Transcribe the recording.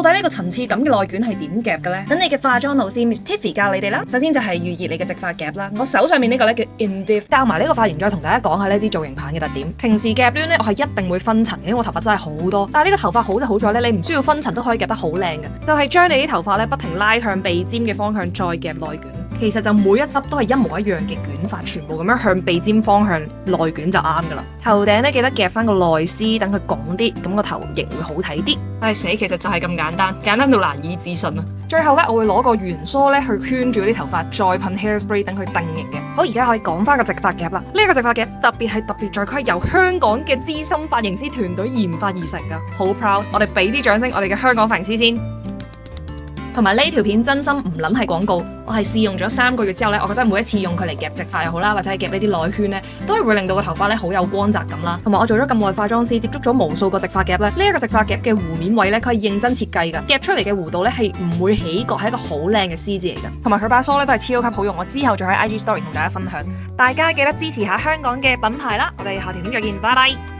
到底呢個層次感嘅內捲係點夾嘅咧？等你嘅化妝老師 Miss Tiffy 教你哋啦。首先就係預熱你嘅直髮夾啦。我手上面呢個咧叫 Indiv， 教埋呢個髮型再同大家講下呢支造型棒嘅特點。平時夾攣咧，我係一定會分層嘅，因為我頭髮真係好多。但係呢個頭髮好就好在咧，你唔需要分層都可以夾得好靚嘅，就係將你啲頭髮咧不停拉向鼻尖嘅方向再夾內捲。其實就每一執都係一模一樣嘅捲髮，全部咁樣向鼻尖方向內捲就啱噶啦。頭頂咧記得夾翻個內絲，等佢拱啲，咁個頭型會好睇啲。唉死，其實就係咁簡單，簡單到難以置信啊！最後咧，我會攞個圓梳咧去圈住啲頭髮，再噴 hairspray 等佢定型嘅。好，而家可以講翻個直髮夾啦。呢個直髮夾特別在佢係由香港嘅資深髮型師團隊研發而成噶，好 proud！我哋俾啲掌聲，我哋嘅香港髮型師先。同埋呢條片真心唔撚係廣告，我係試用咗3個月之後咧，我覺得每一次用佢嚟夾直髮又好啦，或者係夾呢啲內圈咧，都係會令到個頭髮咧好有光澤感啦。同埋我做咗咁耐化妝師，接觸咗無數個直髮夾咧，呢一個直髮夾嘅弧面位咧，佢係認真設計㗎，夾出嚟嘅弧度咧係唔會起角，係一個好靚嘅 C 字嚟㗎。同埋佢把梳咧都係超級好用，我之後再喺 IG Story 同大家分享。大家記得支持下香港嘅品牌啦，我哋下條片再見，拜拜。